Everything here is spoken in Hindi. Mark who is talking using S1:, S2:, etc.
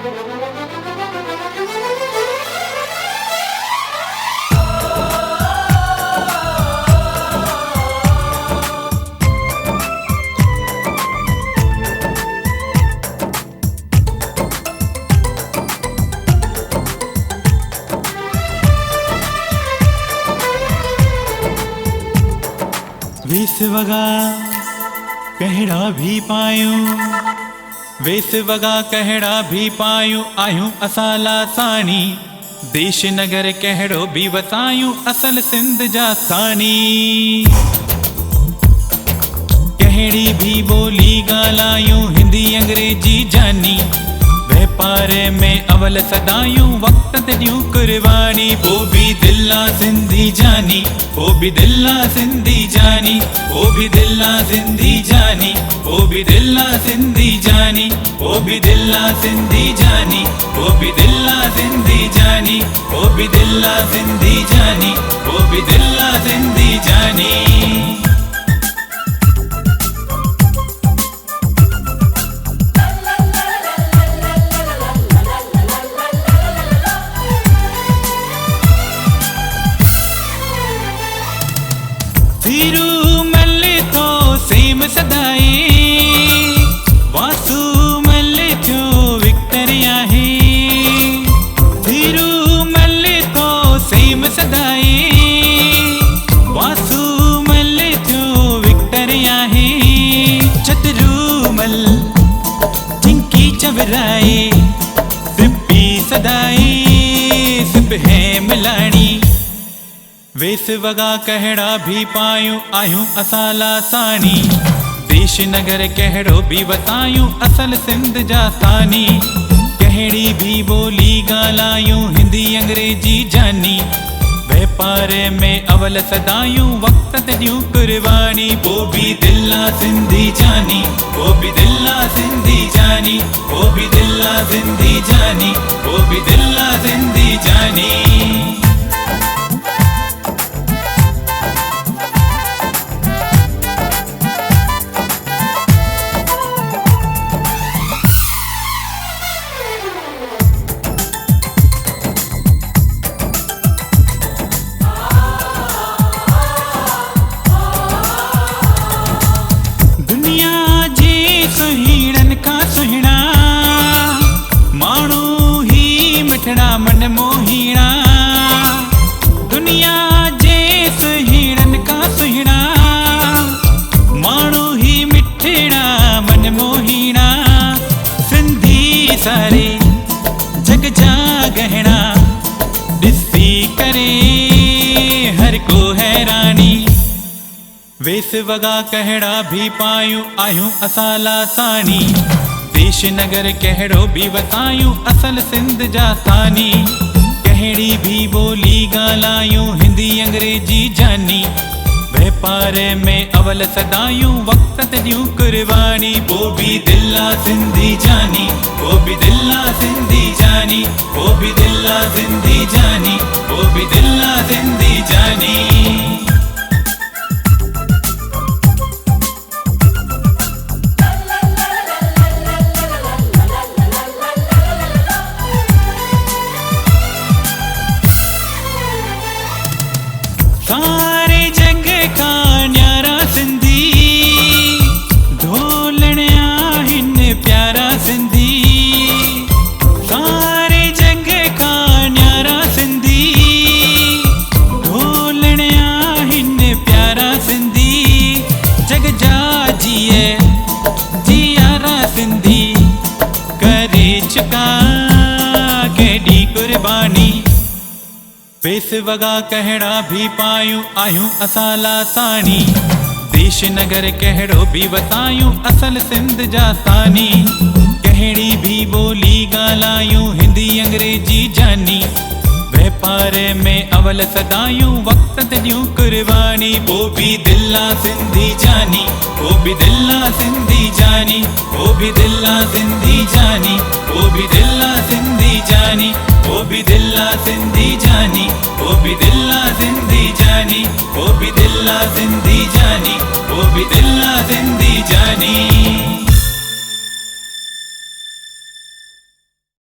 S1: वेस वगा कहड़ा भी पायूं, वेस वगा कहड़ा भी पायूं, आयूं असाला सानी। देश नगर कहड़ो भी वसायूं, असल सिंध जा सानी। कहड़ी भी बोली ॻाल्हायूं, हिंदी अंग्रेजी जानी। व्यापार में अवल सदायूं, वक्त ते ॾियूं कुर्बानी। वो भी दिल्ला सिंधी जानी, वो भी दिल्ला सिंधी जानी, वो भी दिल्ला सिंधी जानी, वो भी दिल्ला सिंधी जानी, वो भी दिल्ला सिंधी जानी, वो भी दिल्ला सिंधी जानी, वो भी दिल्ला सिंधी जानी, वो भी दिल्ला सिंधी जानी। धीरू मल तो सेम सदाई, वासु मल जो विक्टरिया है। धीरू मल तो सेम सदाई, वासु मल जो विक्टरिया है। चतरू मल चिंकी चवराए, सिप्पी सदाई सिप है मिलानी। वेस वगा कहड़ा भी पायूं, आयूं असाला सानी। देश नगर कहड़ो भी वसायूं, असल सिंध जा सानी। कहड़ी भी बोली ॻाल्हायूं, हिंदी अंग्रेजी जानी। व्यापार में अवल सदायूं, वक्त ते ॾियूं कुर्बानी। वो भी दिल्ला सिंधी जानी, वो भी दिल्ला सिंधी जानी, वो भी दिल्ला सिंधी जानी, वो भी दिल्ला सिंधी जानी। मन मोहीना दुनिया जे सुहिणन का सुहिणा, माण्हू ही मिठड़ा मन मोहीना। सिंधी सारे जग जा गहना, ॾिसी करे हर को हैरानी। वेस वगा कहड़ा भी पायूं, आयूं असाला सानी। देश नगर कहड़ो भी वसायूं, असल सिंध जा सानी। कहड़ी भी बोली ॻाल्हायूं, हिंदी अंग्रेजी जानी। व्यापार में अवल सदायूं, वक्त ते ॾियूं कुर्बानी। वो भी दिल्ला सिंधी जानी, वो भी दिल्ला सिंधी जानी, वो भी दिल्ला सिंधी जानी, वो भी दिल्ला सिंधी जानी। सारे जग का न्यारा सिंधी, ढोलणिया हिन प्यारा सिंधी। सारे जग का न्यारा सिंधी, ढोलणिया हिन प्यारा सिंधी। जग जा जिए जियारा सिंधी, करे चुका केडी कुर्बानी। वेस वगा कहड़ा भी पायूं, आयूं असाला सानी। देश नगर कहड़ो भी वसायूं, असल सिंध जा सानी। कहड़ी भी बोली ॻाल्हायूं, हिंदी अंग्रेजी जानी। व्यापार में अवल सदायूं, वक्त ते ॾियूं कुर्बानी। वो भी दिल्ला सिंधी जानी, वो भी दिल्ला सिंधी जानी, वो भी दिल्ला सिंधी जानी, वो भी दिल्ला सिंधी जानी, वो भी दिल्ला सिंधी जानी, वो भी दिल्ला सिंधी जानी, वो भी दिल्ला सिंधी जानी, वो भी दिल्ला सिंधी जानी।